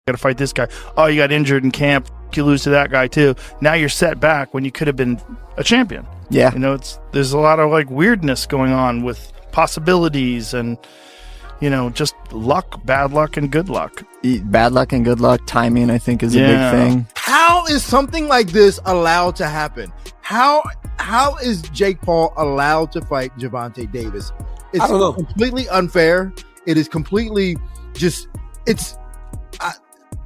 got to fight this guy. Oh, you got injured in camp. You lose to that guy too. Now you're set back when you could have been a champion. Yeah. You know, there's a lot of like weirdness going on with possibilities and, you know, just luck, bad luck, and good luck. Bad luck and good luck. Timing, I think, is a big thing. How is something like this allowed to happen? How is Jake Paul allowed to fight Gervonta Davis? It's completely unfair. It is completely just,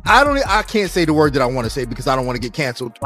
I can't say the word that I want to say because I don't want to get canceled.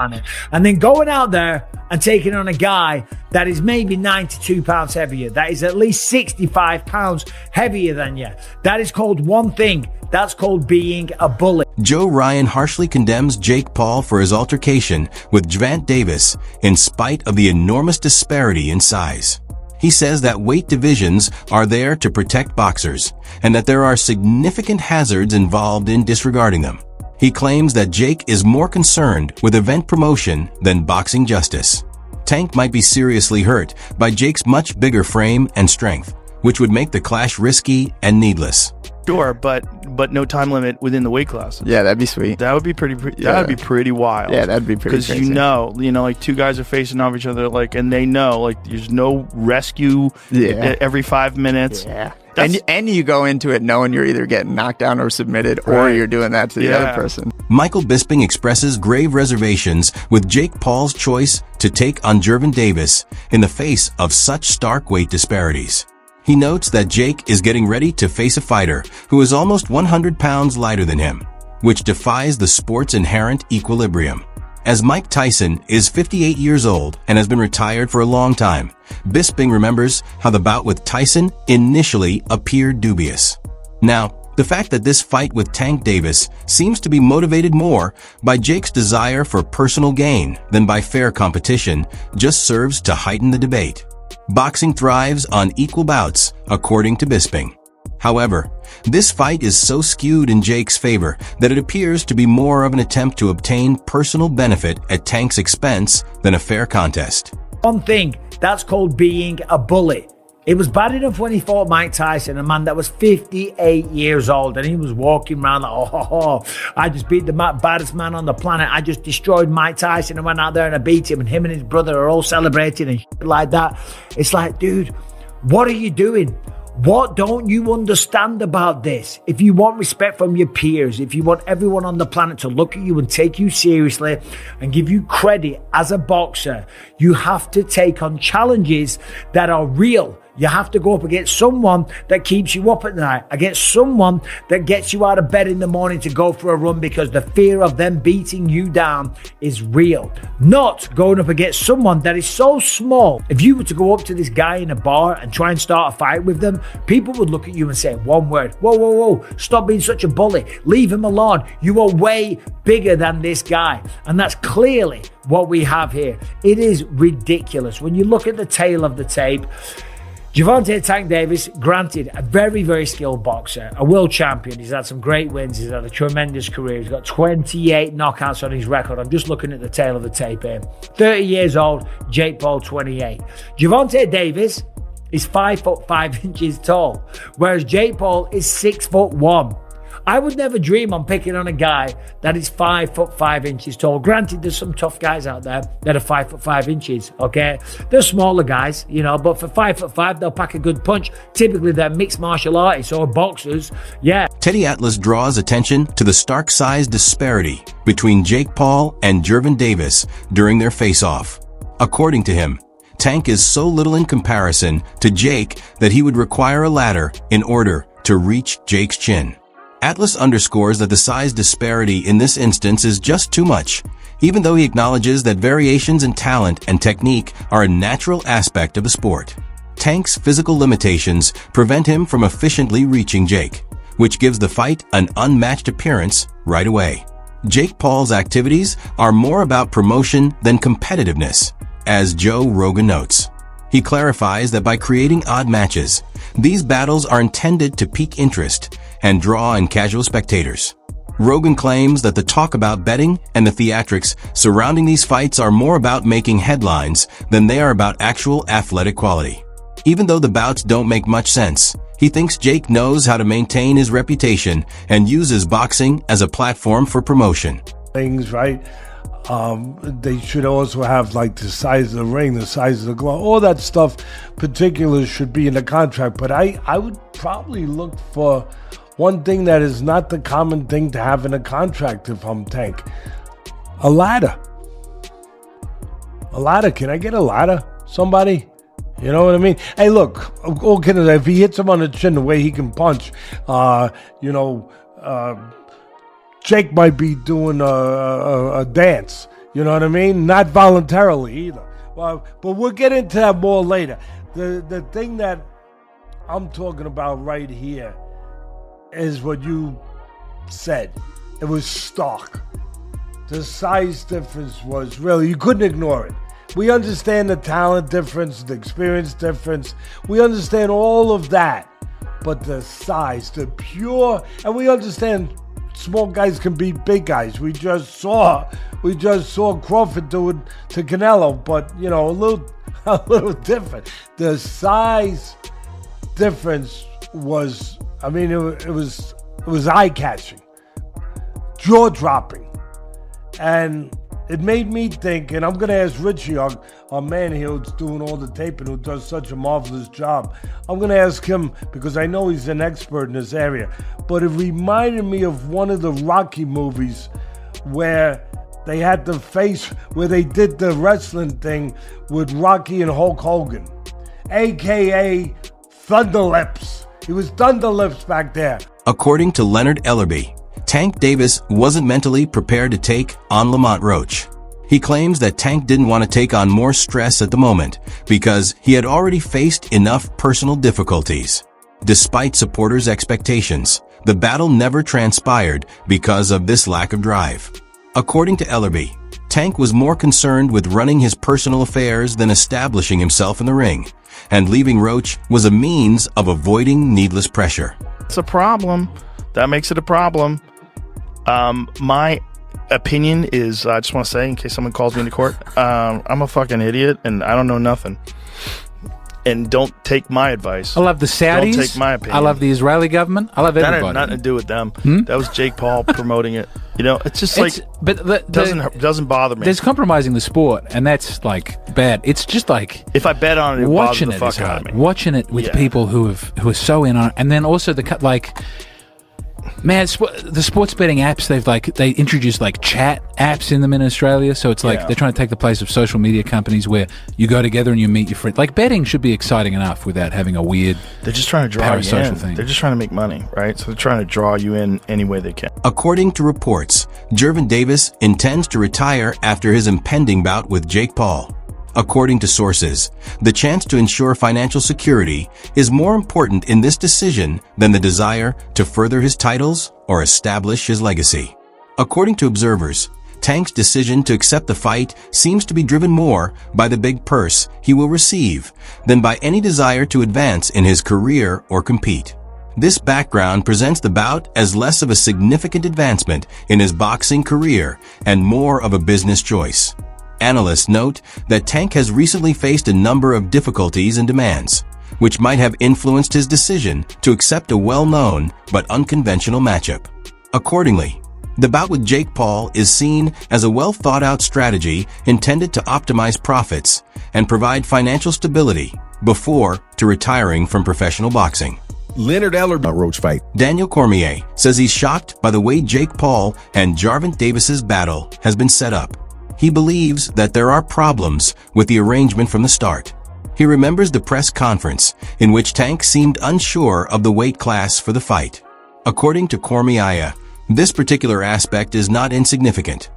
And then going out there and taking on a guy that is maybe 92 pounds heavier, that is at least 65 pounds heavier than you. That is called one thing. That's called being a bully. Joe Ryan harshly condemns Jake Paul for his altercation with Gervonta Davis in spite of the enormous disparity in size. He says that weight divisions are there to protect boxers and that there are significant hazards involved in disregarding them. He claims that Jake is more concerned with event promotion than boxing justice. Tank might be seriously hurt by Jake's much bigger frame and strength, which would make the clash risky and needless. Sure, but no time limit within the weight class. Yeah, that'd be sweet. That would be pretty that'd be pretty wild. Yeah, that'd be pretty crazy. Because you know, like two guys are facing off each other, like, and they know, like, there's no rescue every 5 minutes. Yeah. And you go into it knowing you're either getting knocked down or submitted, or you're doing that to the other person. Michael Bisping expresses grave reservations with Jake Paul's choice to take on Gervonta Davis in the face of such stark weight disparities. He notes that Jake is getting ready to face a fighter who is almost 100 pounds lighter than him, which defies the sport's inherent equilibrium. As Mike Tyson is 58 years old and has been retired for a long time, Bisping remembers how the bout with Tyson initially appeared dubious. Now, the fact that this fight with Tank Davis seems to be motivated more by Jake's desire for personal gain than by fair competition just serves to heighten the debate. Boxing thrives on equal bouts, according to Bisping. However, this fight is so skewed in Jake's favor that it appears to be more of an attempt to obtain personal benefit at Tank's expense than a fair contest. One thing, that's called being a bully. It was bad enough when he fought Mike Tyson, a man that was 58 years old, and he was walking around like, I just beat the baddest man on the planet. I just destroyed Mike Tyson and went out there and I beat him, and him and his brother are all celebrating and shit like that. It's like, dude, what are you doing? What don't you understand about this? If you want respect from your peers, if you want everyone on the planet to look at you and take you seriously and give you credit as a boxer, you have to take on challenges that are real. You have to go up against someone that keeps you up at night, against someone that gets you out of bed in the morning to go for a run because the fear of them beating you down is real. Not going up against someone that is so small. If you were to go up to this guy in a bar and try and start a fight with them, people would look at you and say one word, whoa, stop being such a bully. Leave him alone. You are way bigger than this guy. And that's clearly what we have here. It is ridiculous. When you look at the tail of the tape, Gervonta Tank Davis, granted, a very, very skilled boxer, a world champion. He's had some great wins. He's had a tremendous career. He's got 28 knockouts on his record. I'm just looking at the tail of the tape here. 30 years old, Jake Paul, 28. Gervonta Davis is 5'5" tall, whereas Jake Paul is 6'1". I would never dream on picking on a guy that is 5'5" tall. Granted, there's some tough guys out there that are 5'5", okay? They're smaller guys, but for 5'5", they'll pack a good punch. Typically, they're mixed martial artists or boxers, yeah. Teddy Atlas draws attention to the stark size disparity between Jake Paul and Gervonta Davis during their face-off. According to him, Tank is so little in comparison to Jake that he would require a ladder in order to reach Jake's chin. Atlas underscores that the size disparity in this instance is just too much, even though he acknowledges that variations in talent and technique are a natural aspect of the sport. Tank's physical limitations prevent him from efficiently reaching Jake, which gives the fight an unmatched appearance right away. Jake Paul's activities are more about promotion than competitiveness, as Joe Rogan notes. He clarifies that by creating odd matches, these battles are intended to pique interest and draw in casual spectators. Rogan claims that the talk about betting and the theatrics surrounding these fights are more about making headlines than they are about actual athletic quality. Even though the bouts don't make much sense, He thinks Jake knows how to maintain his reputation and uses boxing as a platform for promotion. Things, right? They should also have like the size of the ring, the size of the glove, all that stuff. Particulars should be in the contract. But I would probably look for one thing that is not the common thing to have in a contract if I'm Tank. A ladder. A ladder. Can I get a ladder? Somebody? You know what I mean? Hey, look, all kidding aside, if he hits him on the chin the way he can punch, Jake might be doing a dance. You know what I mean? Not voluntarily either. But we'll get into that more later. The thing that I'm talking about right here is what you said. It was stark. The size difference was really, you couldn't ignore it. We understand the talent difference, the experience difference. We understand all of that. But the size, the pure, and we understand small guys can beat big guys. We just saw Crawford do it to Canelo, but a little different. The size difference was, it was eye-catching, jaw-dropping, and it made me think, and I'm going to ask Richie, our man here who's doing all the taping, who does such a marvelous job. I'm going to ask him, because I know he's an expert in this area, but it reminded me of one of the Rocky movies where they had the face, where they did the wrestling thing with Rocky and Hulk Hogan, a.k.a. Thunderlips. He was Thunderlips back there. According to Leonard Ellerby, Tank Davis wasn't mentally prepared to take on Lamont Roach. He claims that Tank didn't want to take on more stress at the moment because he had already faced enough personal difficulties. Despite supporters' expectations, the battle never transpired because of this lack of drive. According to Ellerby, Tank was more concerned with running his personal affairs than establishing himself in the ring, and leaving Roach was a means of avoiding needless pressure. It's a problem. That makes it a problem. My opinion is, I just want to say, in case someone calls me into court, I'm a fucking idiot and I don't know nothing. And don't take my advice. I love the Saudis. Don't take my opinion. I love the Israeli government. I love everybody. That had nothing to do with them. That was Jake Paul promoting it. It's just doesn't bother me. There's compromising the sport, and that's like bad. It's just like if I bet on it, it watching bothers the it fuck out of me. Watching it with people who are so in on it, and then also man, the sports betting apps, they introduced like chat apps in them in Australia, so it's like they're trying to take the place of social media companies where you go together and you meet your friend. Like betting should be exciting enough without having a weird They're just trying to draw you in. thing. They're just trying to make money, right? So they're trying to draw you in any way they can. According to reports, Gervonta Davis intends to retire after his impending bout with Jake Paul. According to sources, the chance to ensure financial security is more important in this decision than the desire to further his titles or establish his legacy. According to observers, Tank's decision to accept the fight seems to be driven more by the big purse he will receive than by any desire to advance in his career or compete. This background presents the bout as less of a significant advancement in his boxing career and more of a business choice. Analysts note that Tank has recently faced a number of difficulties and demands, which might have influenced his decision to accept a well-known but unconventional matchup. Accordingly, the bout with Jake Paul is seen as a well-thought-out strategy intended to optimize profits and provide financial stability before to retiring from professional boxing. Leonard Ellerby Roach fight. Daniel Cormier says he's shocked by the way Jake Paul and Gervonta Davis's battle has been set up. He believes that there are problems with the arrangement from the start. He remembers the press conference in which Tank seemed unsure of the weight class for the fight. According to Cormier, this particular aspect is not insignificant.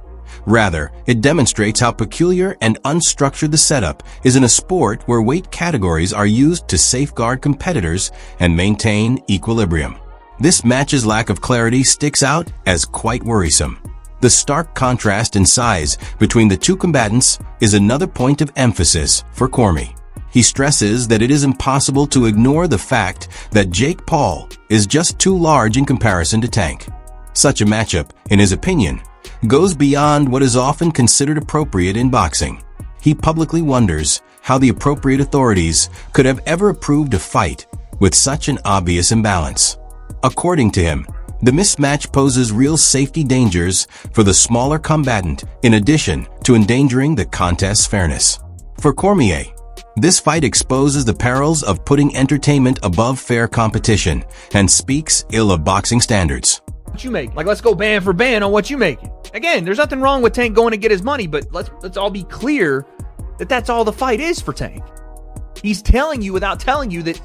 Rather, it demonstrates how peculiar and unstructured the setup is in a sport where weight categories are used to safeguard competitors and maintain equilibrium. This match's lack of clarity sticks out as quite worrisome. The stark contrast in size between the two combatants is another point of emphasis for Cormier. He stresses that it is impossible to ignore the fact that Jake Paul is just too large in comparison to Tank. Such a matchup, in his opinion, goes beyond what is often considered appropriate in boxing. He publicly wonders how the appropriate authorities could have ever approved a fight with such an obvious imbalance. According to him, the mismatch poses real safety dangers for the smaller combatant in addition to endangering the contest's fairness. For Cormier, this fight exposes the perils of putting entertainment above fair competition and speaks ill of boxing standards. What you make? Like, let's go band for band on what you making. Again, there's nothing wrong with Tank going to get his money, but let's all be clear that that's all the fight is for Tank. He's telling you without telling you that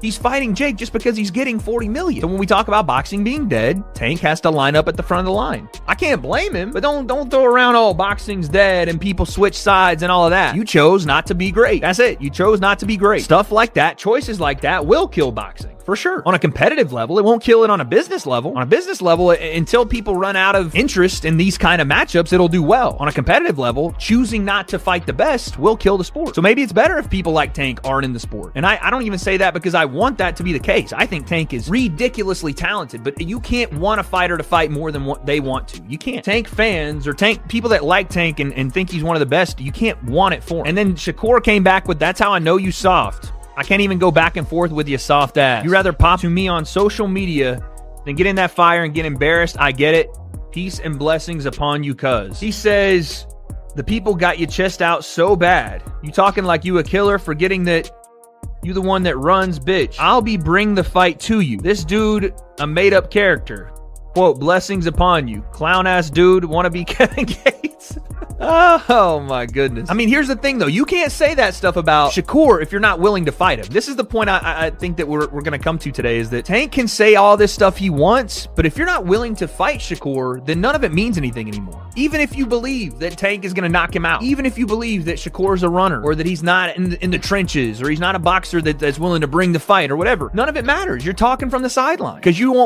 he's fighting Jake just because he's getting $40 million. So when we talk about boxing being dead, Tank has to line up at the front of the line. I can't blame him, but don't throw around, oh, boxing's dead and people switch sides and all of that. You chose not to be great. That's it. You chose not to be great. Stuff like that, choices like that will kill boxing. For sure. On a competitive level, it won't kill it on a business level. On a business level, until people run out of interest in these kind of matchups, it'll do well. On a competitive level, choosing not to fight the best will kill the sport. So maybe it's better if people like Tank aren't in the sport. And I don't even say that because I want that to be the case. I think Tank is ridiculously talented, but you can't want a fighter to fight more than what they want to. You can't. Tank fans or Tank people that like Tank and think he's one of the best, you can't want it for him. And then Shakur came back with, that's how I know you soft. I can't even go back and forth with you, soft ass. You rather pop to me on social media than get in that fire and get embarrassed. I get it. Peace and blessings upon you, cuz. He says, the people got you chest out so bad. You talking like you a killer, forgetting that you the one that runs, bitch. I'll be bring the fight to you. This dude, a made-up character. Quote, blessings upon you. Clown-ass dude, wanna be Kevin Gates? Oh my goodness. I mean, here's the thing though. You can't say that stuff about Shakur if you're not willing to fight him. This is the point I think that we're going to come to today, is that Tank can say all this stuff he wants, but if you're not willing to fight Shakur, then none of it means anything anymore. Even if you believe that Tank is going to knock him out, even if you believe that Shakur is a runner, or that he's not in the trenches, or he's not a boxer that's willing to bring the fight or whatever, none of it matters. You're talking from the sideline because you won't